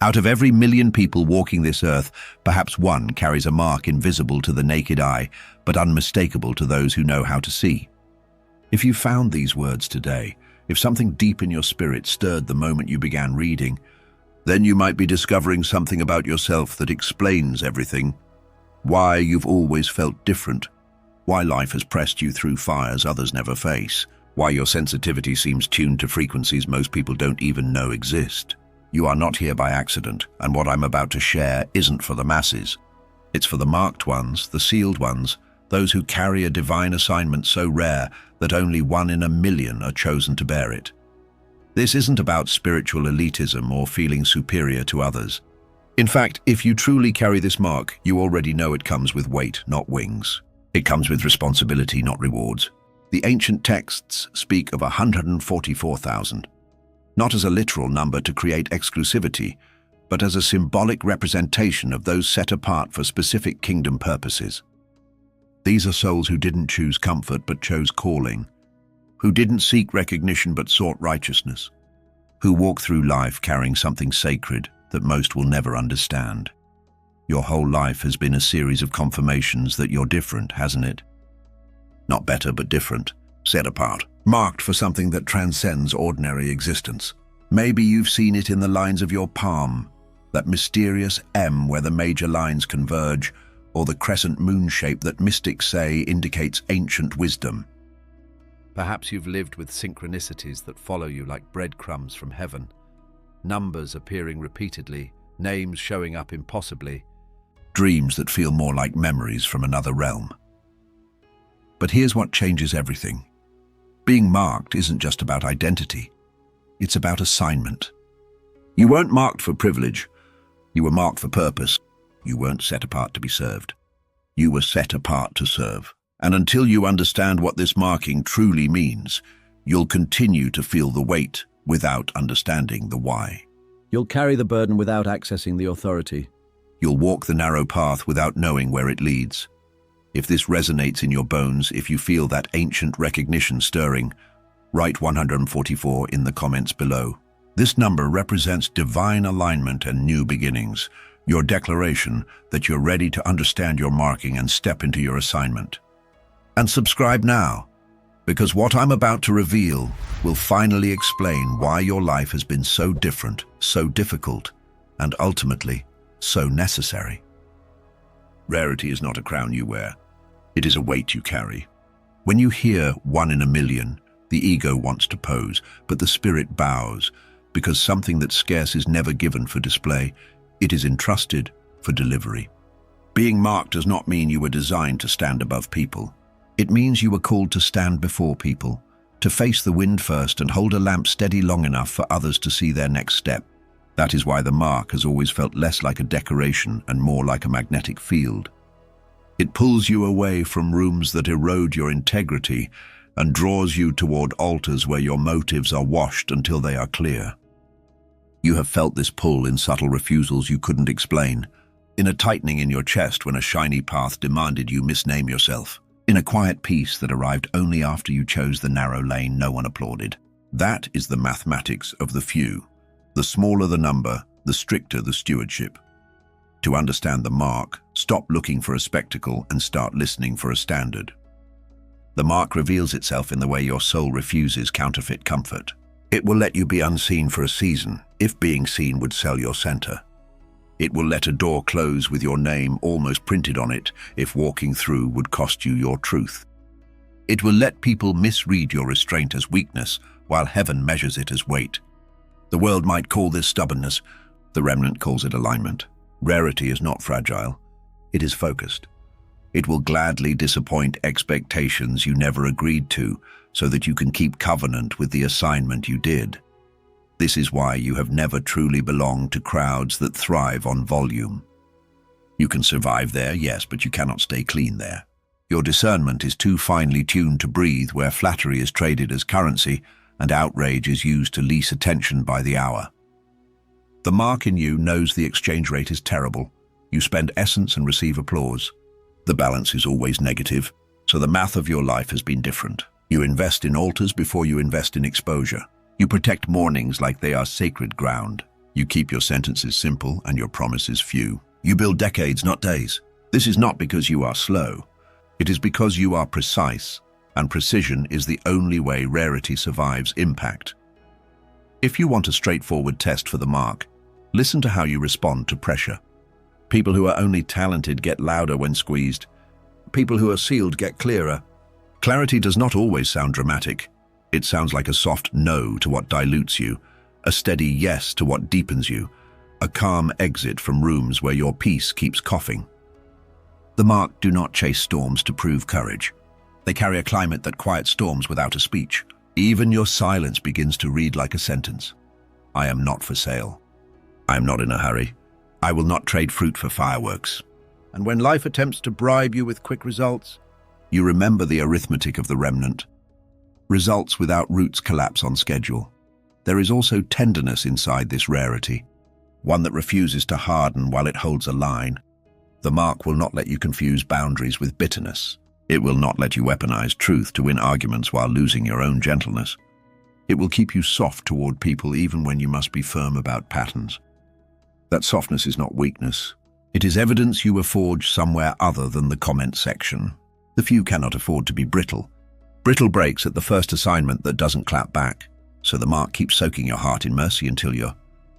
Out of every million people walking this earth, perhaps one carries a mark invisible to the naked eye, but unmistakable to those who know how to see. If you found these words today, if something deep in your spirit stirred the moment you began reading, then you might be discovering something about yourself that explains everything. Why you've always felt different, why life has pressed you through fires others never face, why your sensitivity seems tuned to frequencies most people don't even know exist. You are not here by accident, and what I'm about to share isn't for the masses. It's for the marked ones, the sealed ones, those who carry a divine assignment so rare that only 1 in a million are chosen to bear it. This isn't about spiritual elitism or feeling superior to others. In fact, if you truly carry this mark, you already know it comes with weight, not wings. It comes with responsibility, not rewards. The ancient texts speak of 144,000. Not as a literal number to create exclusivity, but as a symbolic representation of those set apart for specific kingdom purposes. These are souls who didn't choose comfort but chose calling, who didn't seek recognition but sought righteousness, who walk through life carrying something sacred that most will never understand. Your whole life has been a series of confirmations that you're different, hasn't it? Not better, but different, set apart, marked for something that transcends ordinary existence. Maybe you've seen it in the lines of your palm, that mysterious M where the major lines converge, or the crescent moon shape that mystics say indicates ancient wisdom. Perhaps you've lived with synchronicities that follow you like breadcrumbs from heaven, numbers appearing repeatedly, names showing up impossibly, dreams that feel more like memories from another realm. But here's what changes everything. Being marked isn't just about identity, it's about assignment. You weren't marked for privilege, you were marked for purpose. You weren't set apart to be served. You were set apart to serve. And until you understand what this marking truly means, you'll continue to feel the weight without understanding the why. You'll carry the burden without accessing the authority. You'll walk the narrow path without knowing where it leads. If this resonates in your bones, if you feel that ancient recognition stirring, write 144 in the comments below. This number represents divine alignment and new beginnings, your declaration that you're ready to understand your marking and step into your assignment. And subscribe now, because what I'm about to reveal will finally explain why your life has been so different, so difficult, and ultimately, so necessary. Rarity is not a crown you wear. It is a weight you carry. When you hear 1 in a million, the ego wants to pose, but the spirit bows, because something that's scarce is never given for display. It is entrusted for delivery. Being marked does not mean you were designed to stand above people. It means you were called to stand before people, to face the wind first and hold a lamp steady long enough for others to see their next step. That is why the mark has always felt less like a decoration and more like a magnetic field. It pulls you away from rooms that erode your integrity and draws you toward altars where your motives are washed until they are clear. You have felt this pull in subtle refusals you couldn't explain, in a tightening in your chest when a shiny path demanded you misname yourself, in a quiet peace that arrived only after you chose the narrow lane no one applauded. That is the mathematics of the few. The smaller the number, the stricter the stewardship. To understand the mark, stop looking for a spectacle and start listening for a standard. The mark reveals itself in the way your soul refuses counterfeit comfort. It will let you be unseen for a season, if being seen would sell your center. It will let a door close with your name almost printed on it, if walking through would cost you your truth. It will let people misread your restraint as weakness, while heaven measures it as weight. The world might call this stubbornness, the remnant calls it alignment. Rarity is not fragile, it is focused. It will gladly disappoint expectations you never agreed to, so that you can keep covenant with the assignment you did. This is why you have never truly belonged to crowds that thrive on volume. You can survive there, yes, but you cannot stay clean there. Your discernment is too finely tuned to breathe where flattery is traded as currency and outrage is used to lease attention by the hour. The mark in you knows the exchange rate is terrible. You spend essence and receive applause. The balance is always negative, so the math of your life has been different. You invest in altars before you invest in exposure. You protect mornings like they are sacred ground. You keep your sentences simple and your promises few. You build decades, not days. This is not because you are slow. It is because you are precise, and precision is the only way Rarity survives impact. If you want a straightforward test for the mark, listen to how you respond to pressure. People who are only talented get louder when squeezed. People who are sealed get clearer. Clarity does not always sound dramatic. It sounds like a soft no to what dilutes you, a steady yes to what deepens you, a calm exit from rooms where your peace keeps coughing. The mark do not chase storms to prove courage. They carry a climate that quiets storms without a speech. Even your silence begins to read like a sentence. I am not for sale. I am not in a hurry. I will not trade fruit for fireworks. And when life attempts to bribe you with quick results, you remember the arithmetic of the remnant. Results without roots collapse on schedule. There is also tenderness inside this Rarity, one that refuses to harden while it holds a line. The mark will not let you confuse boundaries with bitterness. It will not let you weaponize truth to win arguments while losing your own gentleness. It will keep you soft toward people even when you must be firm about patterns. That softness is not weakness. It is evidence you were forged somewhere other than the comment section. The few cannot afford to be brittle. Brittle breaks at the first assignment that doesn't clap back. So the mark keeps soaking your heart in mercy until your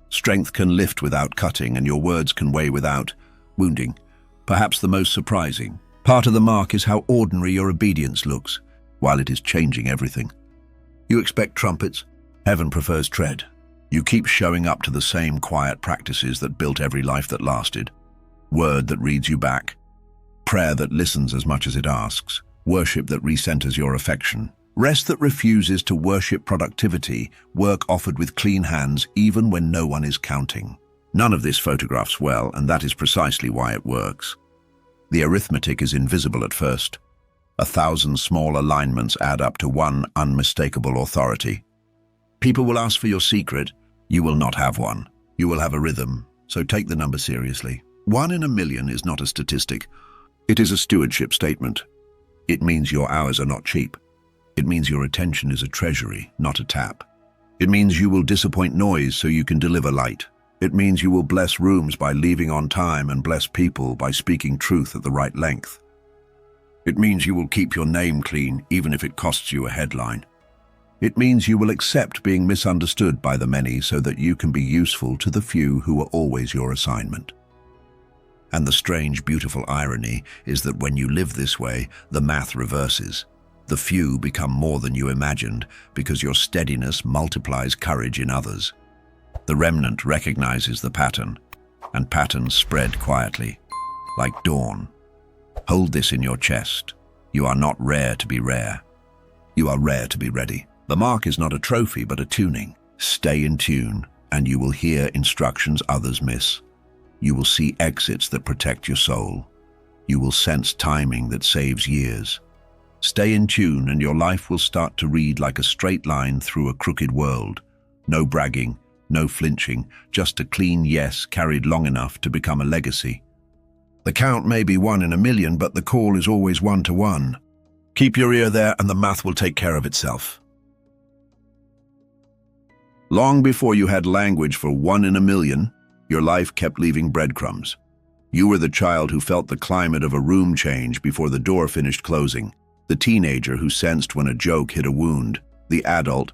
strength can lift without cutting and your words can weigh without wounding. Perhaps the most surprising part of the mark is how ordinary your obedience looks, while it is changing everything. You expect trumpets. Heaven prefers tread. You keep showing up to the same quiet practices that built every life that lasted. Word that reads you back. Prayer that listens as much as it asks. Worship that recenters your affection. Rest that refuses to worship productivity. Work offered with clean hands even when no one is counting. None of this photographs well, and that is precisely why it works. The arithmetic is invisible at first. 1,000 small alignments add up to one unmistakable authority. People will ask for your secret. You will not have one. You will have a rhythm, so take the number seriously. 1 in a million is not a statistic. It is a stewardship statement. It means your hours are not cheap. It means your attention is a treasury, not a tap. It means you will disappoint noise so you can deliver light. It means you will bless rooms by leaving on time and bless people by speaking truth at the right length. It means you will keep your name clean even if it costs you a headline. It means you will accept being misunderstood by the many so that you can be useful to the few who are always your assignment. And the strange, beautiful irony is that when you live this way, the math reverses. The few become more than you imagined because your steadiness multiplies courage in others. The remnant recognizes the pattern, and patterns spread quietly, like dawn. Hold this in your chest. You are not rare to be rare. You are rare to be ready. The mark is not a trophy, but a tuning. Stay in tune, and you will hear instructions others miss. You will see exits that protect your soul. You will sense timing that saves years. Stay in tune, and your life will start to read like a straight line through a crooked world. No bragging, no flinching, just a clean yes carried long enough to become a legacy. The count may be 1 in a million, but the call is always 1 to 1. Keep your ear there and the math will take care of itself. Long before you had language for 1 in a million, your life kept leaving breadcrumbs. You were the child who felt the climate of a room change before the door finished closing, the teenager who sensed when a joke hit a wound, the adult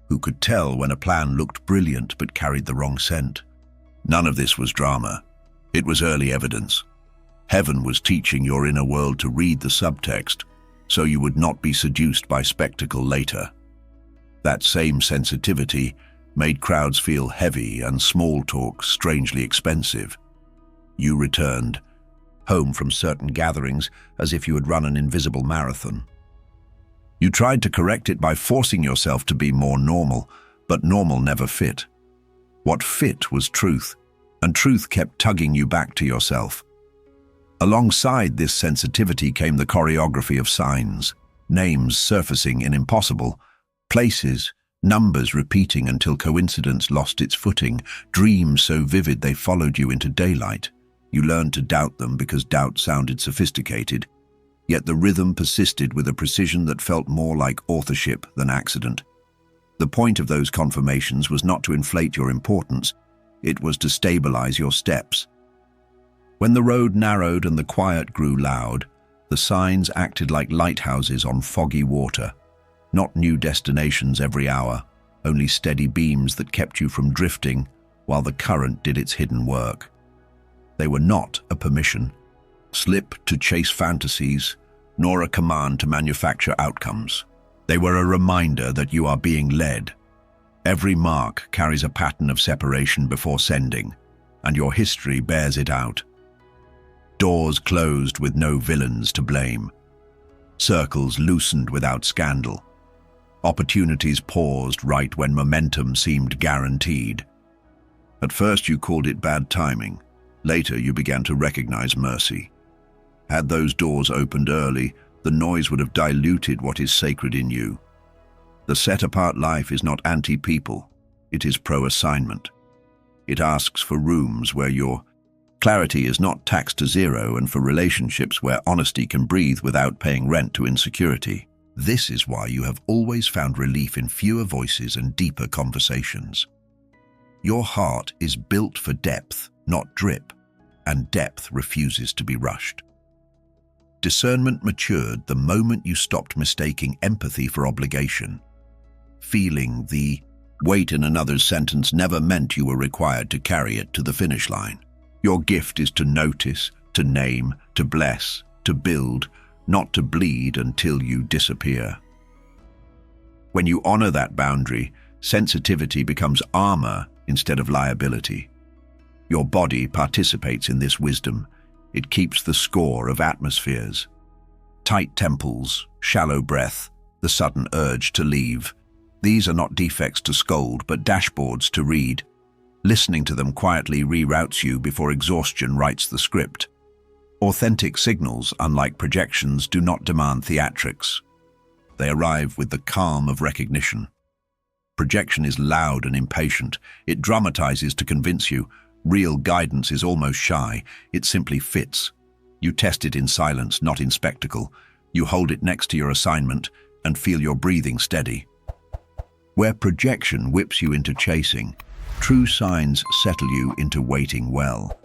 who could tell when a plan looked brilliant but carried the wrong scent. None of this was drama. It was early evidence. Heaven was teaching your inner world to read the subtext, so you would not be seduced by spectacle later. That same sensitivity made crowds feel heavy and small talk strangely expensive. You returned home from certain gatherings as if you had run an invisible marathon. You tried to correct it by forcing yourself to be more normal, but normal never fit. What fit was truth, and truth kept tugging you back to yourself. Alongside this sensitivity came the choreography of signs, names surfacing in impossible places, numbers repeating until coincidence lost its footing, dreams so vivid they followed you into daylight. You learned to doubt them because doubt sounded sophisticated, yet the rhythm persisted with a precision that felt more like authorship than accident. The point of those confirmations was not to inflate your importance, It was to stabilize your steps. When the road narrowed and the quiet grew loud, the signs acted like lighthouses on foggy water. Not new destinations every hour, only steady beams that kept you from drifting while the current did its hidden work. They were not a permission slip to chase fantasies, nor a command to manufacture outcomes. They were a reminder that you are being led. Every mark carries a pattern of separation before sending, and your history bears it out. Doors closed with no villains to blame. Circles loosened without scandal. Opportunities paused right when momentum seemed guaranteed. At first you called it bad timing. Later you began to recognize mercy. Had those doors opened early, the noise would have diluted what is sacred in you. The set-apart life is not anti-people, it is pro-assignment. It asks for rooms where your clarity is not taxed to zero and for relationships where honesty can breathe without paying rent to insecurity. This is why you have always found relief in fewer voices and deeper conversations. Your heart is built for depth, not drip, and depth refuses to be rushed. Discernment matured the moment you stopped mistaking empathy for obligation. Feeling the weight in another's sentence never meant you were required to carry it to the finish line. Your gift is to notice, to name, to bless, to build, not to bleed until you disappear. When you honor that boundary, sensitivity becomes armor instead of liability. Your body participates in this wisdom. It keeps the score of atmospheres. Tight temples, shallow breath, the sudden urge to leave. These are not defects to scold, but dashboards to read. Listening to them quietly reroutes you before exhaustion writes the script. Authentic signals, unlike projections, do not demand theatrics. They arrive with the calm of recognition. Projection is loud and impatient. It dramatizes to convince you. Real guidance is almost shy. It simply fits. You test it in silence, not in spectacle. You hold it next to your assignment and feel your breathing steady. Where projection whips you into chasing, true signs settle you into waiting well.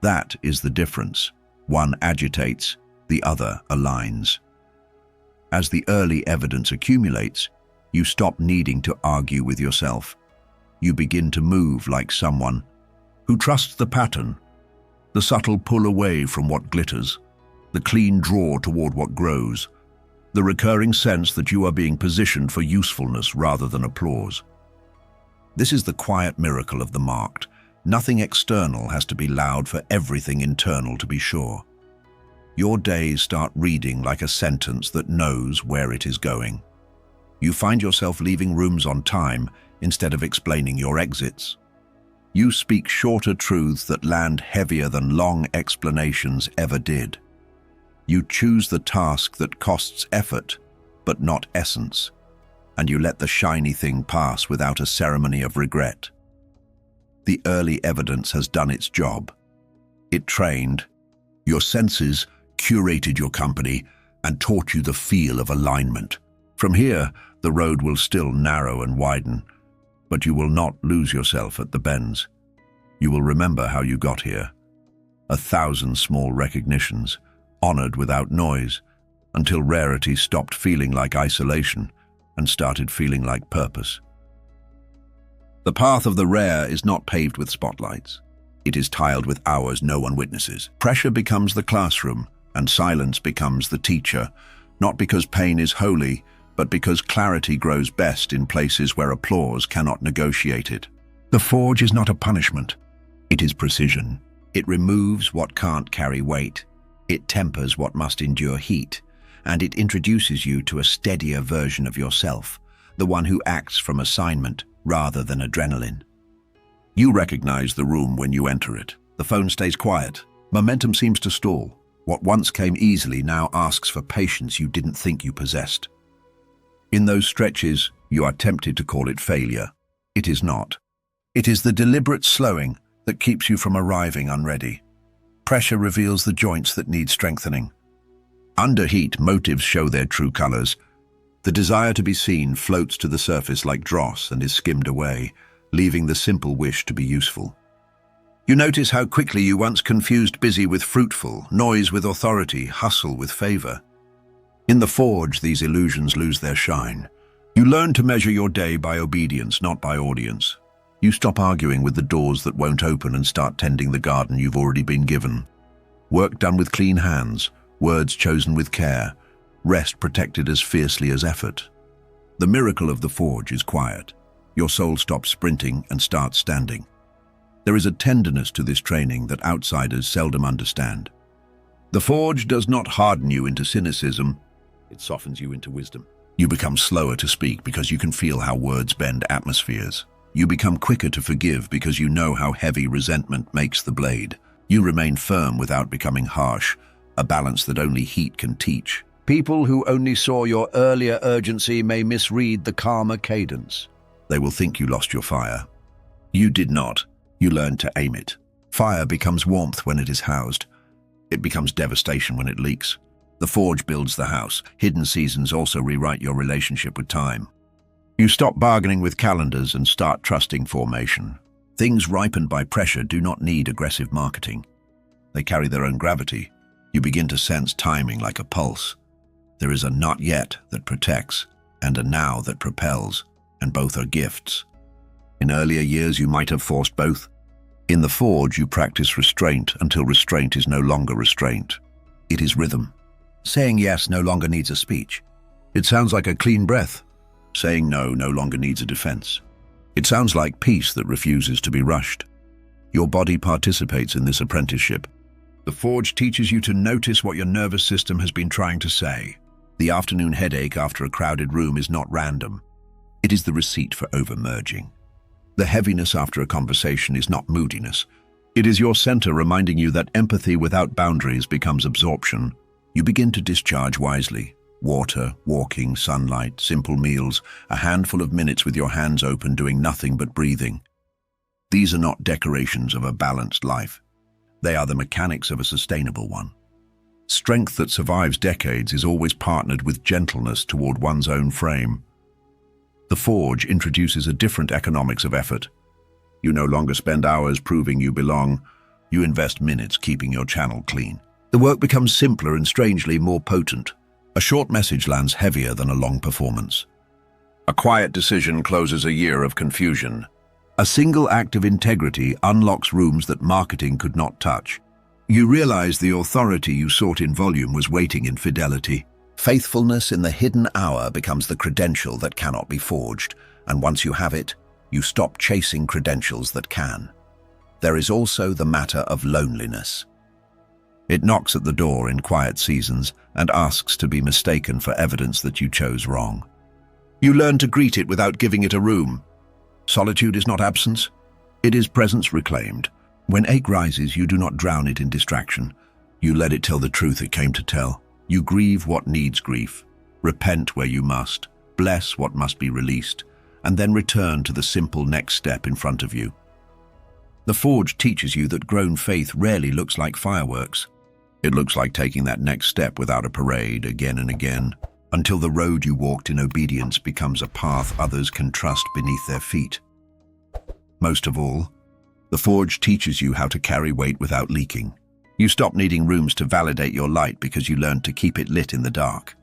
That is the difference. One agitates, the other aligns. As the early evidence accumulates, you stop needing to argue with yourself. You begin to move like someone who trusts the pattern, the subtle pull away from what glitters, the clean draw toward what grows, the recurring sense that you are being positioned for usefulness rather than applause. This is the quiet miracle of the marked. Nothing external has to be loud for everything internal to be sure. Your days start reading like a sentence that knows where it is going. You find yourself leaving rooms on time instead of explaining your exits. You speak shorter truths that land heavier than long explanations ever did. You choose the task that costs effort, but not essence, and you let the shiny thing pass without a ceremony of regret. The early evidence has done its job. It trained. Your senses curated your company and taught you the feel of alignment. From here, the road will still narrow and widen, but you will not lose yourself at the bends. You will remember how you got here. 1,000 small recognitions, honored without noise, until rarity stopped feeling like isolation and started feeling like purpose. The path of the rare is not paved with spotlights. It is tiled with hours no one witnesses. Pressure becomes the classroom, and silence becomes the teacher, not because pain is holy, but because clarity grows best in places where applause cannot negotiate it. The forge is not a punishment. It is precision. It removes what can't carry weight. It tempers what must endure heat, and it introduces you to a steadier version of yourself, the one who acts from assignment rather than adrenaline. You recognize the room when you enter it. The phone stays quiet. Momentum seems to stall. What once came easily now asks for patience you didn't think you possessed. In those stretches, you are tempted to call it failure. It is not. It is the deliberate slowing that keeps you from arriving unready. Pressure reveals the joints that need strengthening. Under heat, motives show their true colors. The desire to be seen floats to the surface like dross and is skimmed away, leaving the simple wish to be useful. You notice how quickly you once confused busy with fruitful, noise with authority, hustle with favor. In the forge, these illusions lose their shine. You learn to measure your day by obedience, not by audience. You stop arguing with the doors that won't open and start tending the garden you've already been given. Work done with clean hands, words chosen with care, rest protected as fiercely as effort. The miracle of the forge is quiet. Your soul stops sprinting and starts standing. There is a tenderness to this training that outsiders seldom understand. The forge does not harden you into cynicism, it softens you into wisdom. You become slower to speak because you can feel how words bend atmospheres. You become quicker to forgive because you know how heavy resentment makes the blade. You remain firm without becoming harsh, a balance that only heat can teach. People who only saw your earlier urgency may misread the calmer cadence. They will think you lost your fire. You did not. You learned to aim it. Fire becomes warmth when it is housed. It becomes devastation when it leaks. The forge builds the house. Hidden seasons also rewrite your relationship with time. You stop bargaining with calendars and start trusting formation. Things ripened by pressure do not need aggressive marketing. They carry their own gravity. You begin to sense timing like a pulse. There is a not yet that protects and a now that propels, and both are gifts. In earlier years, you might have forced both. In the forge, you practice restraint until restraint is no longer restraint. It is rhythm. Saying yes no longer needs a speech. It sounds like a clean breath. Saying no no longer needs a defense. It sounds like peace that refuses to be rushed. Your body participates in this apprenticeship. The forge teaches you to notice what your nervous system has been trying to say. The afternoon headache after a crowded room is not random. It is the receipt for overmerging. The heaviness after a conversation is not moodiness. It is your center reminding you that empathy without boundaries becomes absorption. You begin to discharge wisely. Water, walking, sunlight, simple meals, a handful of minutes with your hands open doing nothing but breathing. These are not decorations of a balanced life. They are the mechanics of a sustainable one. Strength that survives decades is always partnered with gentleness toward one's own frame. The forge introduces a different economics of effort. You no longer spend hours proving you belong. You invest minutes keeping your channel clean. The work becomes simpler and strangely more potent. A short message lands heavier than a long performance. A quiet decision closes a year of confusion. A single act of integrity unlocks rooms that marketing could not touch. You realize the authority you sought in volume was waiting in fidelity. Faithfulness in the hidden hour becomes the credential that cannot be forged, and once you have it, you stop chasing credentials that can. There is also the matter of loneliness. It knocks at the door in quiet seasons and asks to be mistaken for evidence that you chose wrong. You learn to greet it without giving it a room. Solitude is not absence. It is presence reclaimed. When ache rises, you do not drown it in distraction. You let it tell the truth it came to tell. You grieve what needs grief, repent where you must, bless what must be released, and then return to the simple next step in front of you. The forge teaches you that grown faith rarely looks like fireworks. It looks like taking that next step without a parade again and again, until the road you walked in obedience becomes a path others can trust beneath their feet. Most of all, the forge teaches you how to carry weight without leaking. You stop needing rooms to validate your light because you learned to keep it lit in the dark.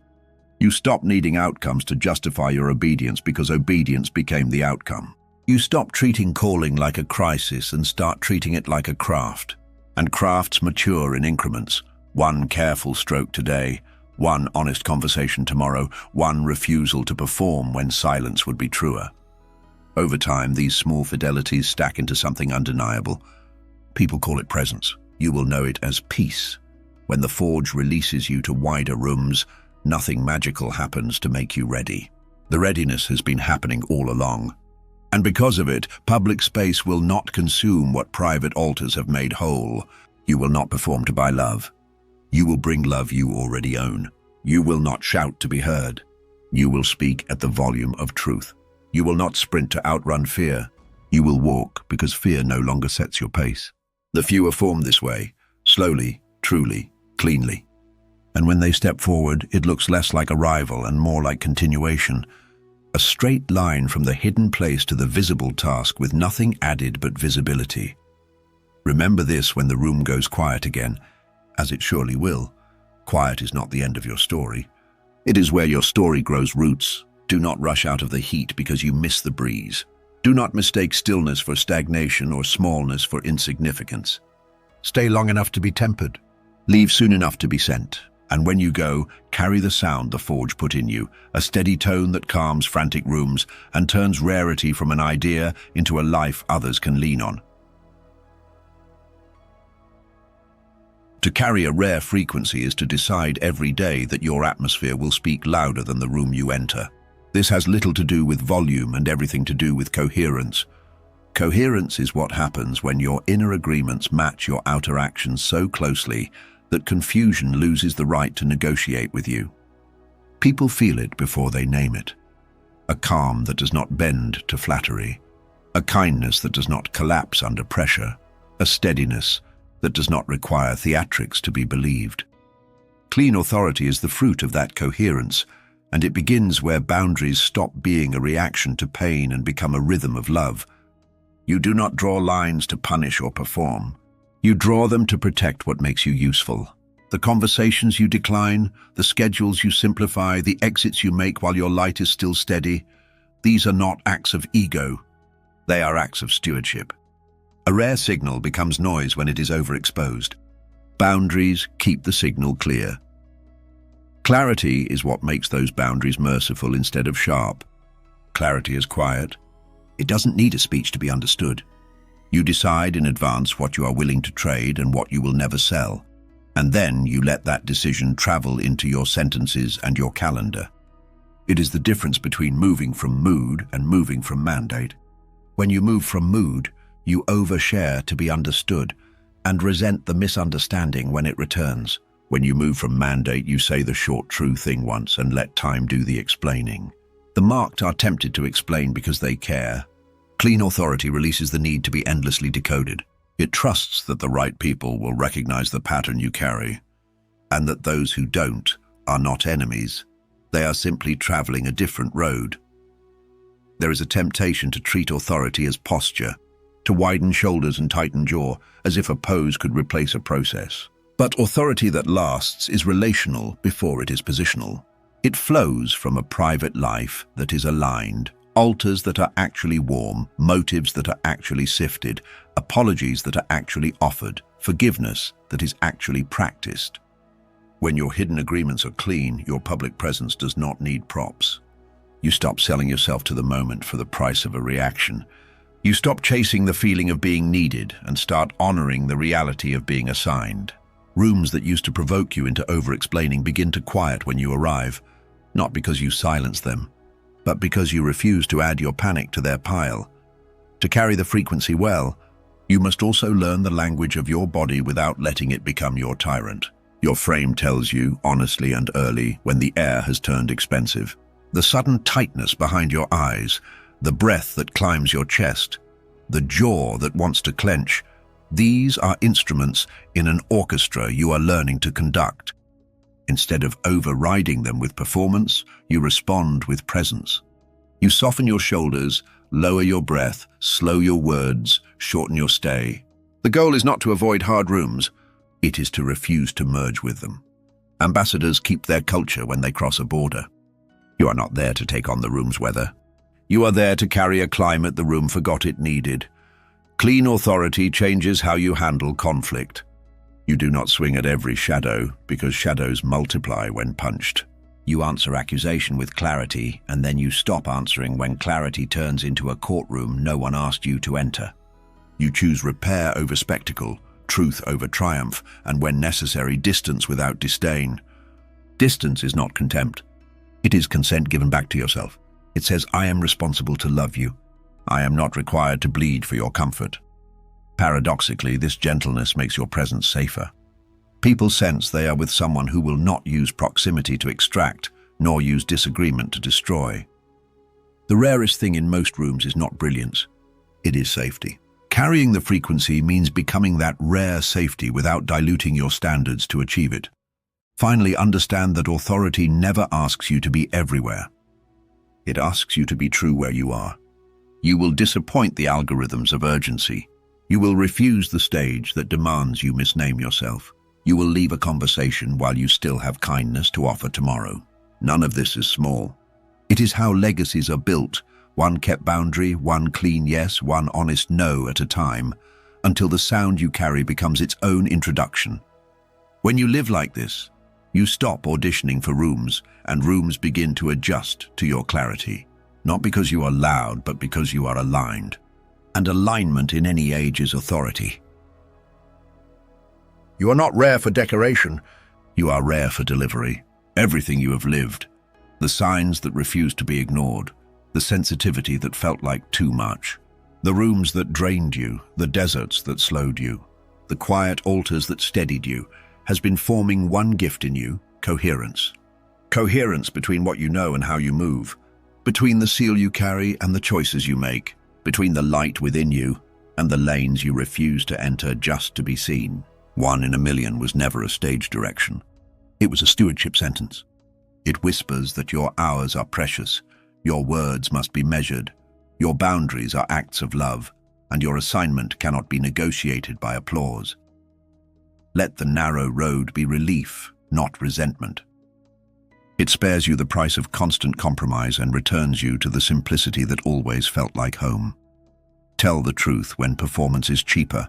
You stop needing outcomes to justify your obedience because obedience became the outcome. You stop treating calling like a crisis and start treating it like a craft. And crafts mature in increments. One careful stroke today, one honest conversation tomorrow, one refusal to perform when silence would be truer. Over time, these small fidelities stack into something undeniable. People call it presence. You will know it as peace. When the forge releases you to wider rooms, nothing magical happens to make you ready. The readiness has been happening all along. And because of it, public space will not consume what private altars have made whole. You will not perform to buy love. You will bring love you already own. You will not shout to be heard. You will speak at the volume of truth. You will not sprint to outrun fear. You will walk because fear no longer sets your pace. The few are formed this way, slowly, truly, cleanly. And when they step forward, it looks less like arrival and more like continuation. A straight line from the hidden place to the visible task with nothing added but visibility. Remember this when the room goes quiet again, as it surely will. Quiet is not the end of your story. It is where your story grows roots. Do not rush out of the heat because you miss the breeze. Do not mistake stillness for stagnation or smallness for insignificance. Stay long enough to be tempered. Leave soon enough to be sent. And when you go, carry the sound the forge put in you, a steady tone that calms frantic rooms and turns rarity from an idea into a life others can lean on. To carry a rare frequency is to decide every day that your atmosphere will speak louder than the room you enter. This has little to do with volume and everything to do with coherence. Coherence is what happens when your inner agreements match your outer actions so closely that confusion loses the right to negotiate with you. People feel it before they name it. A calm that does not bend to flattery. A kindness that does not collapse under pressure. A steadiness that does not require theatrics to be believed. Clean authority is the fruit of that coherence, and it begins where boundaries stop being a reaction to pain and become a rhythm of love. You do not draw lines to punish or perform. You draw them to protect what makes you useful. The conversations you decline, the schedules you simplify, the exits you make while your light is still steady, these are not acts of ego. They are acts of stewardship. A rare signal becomes noise when it is overexposed. Boundaries keep the signal clear. Clarity is what makes those boundaries merciful instead of sharp. Clarity is quiet. It doesn't need a speech to be understood. You decide in advance what you are willing to trade and what you will never sell, and then you let that decision travel into your sentences and your calendar. It is the difference between moving from mood and moving from mandate. When you move from mood, you overshare to be understood and resent the misunderstanding when it returns. When you move from mandate, you say the short true thing once and let time do the explaining. The marked are tempted to explain because they care. Clean authority releases the need to be endlessly decoded. It trusts that the right people will recognize the pattern you carry, and that those who don't are not enemies. They are simply traveling a different road. There is a temptation to treat authority as posture, to widen shoulders and tighten jaw, as if a pose could replace a process. But authority that lasts is relational before it is positional. It flows from a private life that is aligned, altars that are actually warm, motives that are actually sifted, apologies that are actually offered, forgiveness that is actually practiced. When your hidden agreements are clean, your public presence does not need props. You stop selling yourself to the moment for the price of a reaction. You stop chasing the feeling of being needed and start honoring the reality of being assigned. Rooms that used to provoke you into over-explaining begin to quiet when you arrive, not because you silence them, but because you refuse to add your panic to their pile. To carry the frequency well, you must also learn the language of your body without letting it become your tyrant. Your frame tells you, honestly and early, when the air has turned expensive. The sudden tightness behind your eyes, the breath that climbs your chest, the jaw that wants to clench, these are instruments in an orchestra you are learning to conduct. Instead of overriding them with performance, you respond with presence. You soften your shoulders, lower your breath, slow your words, shorten your stay. The goal is not to avoid hard rooms. It is to refuse to merge with them. Ambassadors keep their culture when they cross a border. You are not there to take on the room's weather. You are there to carry a climate the room forgot it needed. Clean authority changes how you handle conflict. You do not swing at every shadow, because shadows multiply when punched. You answer accusation with clarity, and then you stop answering when clarity turns into a courtroom no one asked you to enter. You choose repair over spectacle, truth over triumph, and when necessary, distance without disdain. Distance is not contempt. It is consent given back to yourself. It says, I am responsible to love you. I am not required to bleed for your comfort. Paradoxically, this gentleness makes your presence safer. People sense they are with someone who will not use proximity to extract, nor use disagreement to destroy. The rarest thing in most rooms is not brilliance. It is safety. Carrying the frequency means becoming that rare safety without diluting your standards to achieve it. Finally, understand that authority never asks you to be everywhere. It asks you to be true where you are. You will disappoint the algorithms of urgency. You will refuse the stage that demands you misname yourself. You will leave a conversation while you still have kindness to offer tomorrow. None of this is small. It is how legacies are built, one kept boundary, one clean yes, one honest no at a time, until the sound you carry becomes its own introduction. When you live like this, you stop auditioning for rooms, and rooms begin to adjust to your clarity. Not because you are loud, but because you are aligned. And alignment in any age is authority. You are not rare for decoration. You are rare for delivery. Everything you have lived, the signs that refused to be ignored, the sensitivity that felt like too much, the rooms that drained you, the deserts that slowed you, the quiet altars that steadied you, has been forming one gift in you: coherence. Coherence between what you know and how you move, between the seal you carry and the choices you make, between the light within you and the lanes you refuse to enter just to be seen. 1 in a million was never a stage direction. It was a stewardship sentence. It whispers that your hours are precious, your words must be measured, your boundaries are acts of love, and your assignment cannot be negotiated by applause. Let the narrow road be relief, not resentment. It spares you the price of constant compromise and returns you to the simplicity that always felt like home. Tell the truth when performance is cheaper.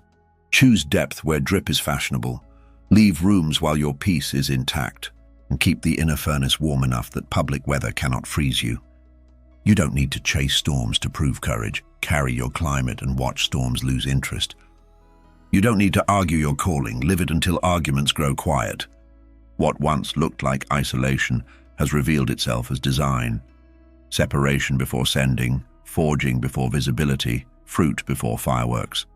Choose depth where drip is fashionable. Leave rooms while your peace is intact, and keep the inner furnace warm enough that public weather cannot freeze you. You don't need to chase storms to prove courage. Carry your climate and watch storms lose interest. You don't need to argue your calling. Live it until arguments grow quiet. What once looked like isolation has revealed itself as design. Separation before sending, forging before visibility, fruit before fireworks.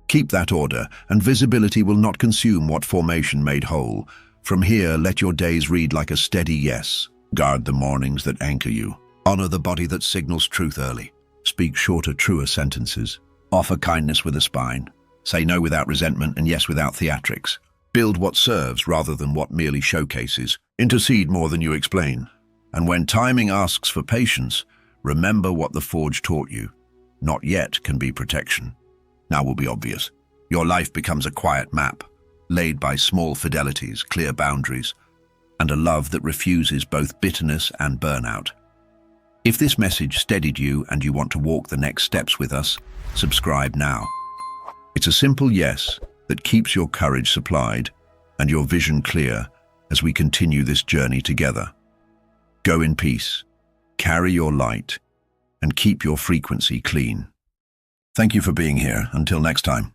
Keep that order, and visibility will not consume what formation made whole. From here, let your days read like a steady yes. Guard the mornings that anchor you. Honor the body that signals truth early. Speak shorter, truer sentences. Offer kindness with a spine. Say no without resentment and yes without theatrics. Build what serves rather than what merely showcases. Intercede more than you explain. And when timing asks for patience, remember what the forge taught you. Not yet can be protection. Now will be obvious. Your life becomes a quiet map, laid by small fidelities, clear boundaries, and a love that refuses both bitterness and burnout. If this message steadied you and you want to walk the next steps with us, subscribe now. It's a simple yes that keeps your courage supplied and your vision clear as we continue this journey together. Go in peace, carry your light, and keep your frequency clean. Thank you for being here. Until next time.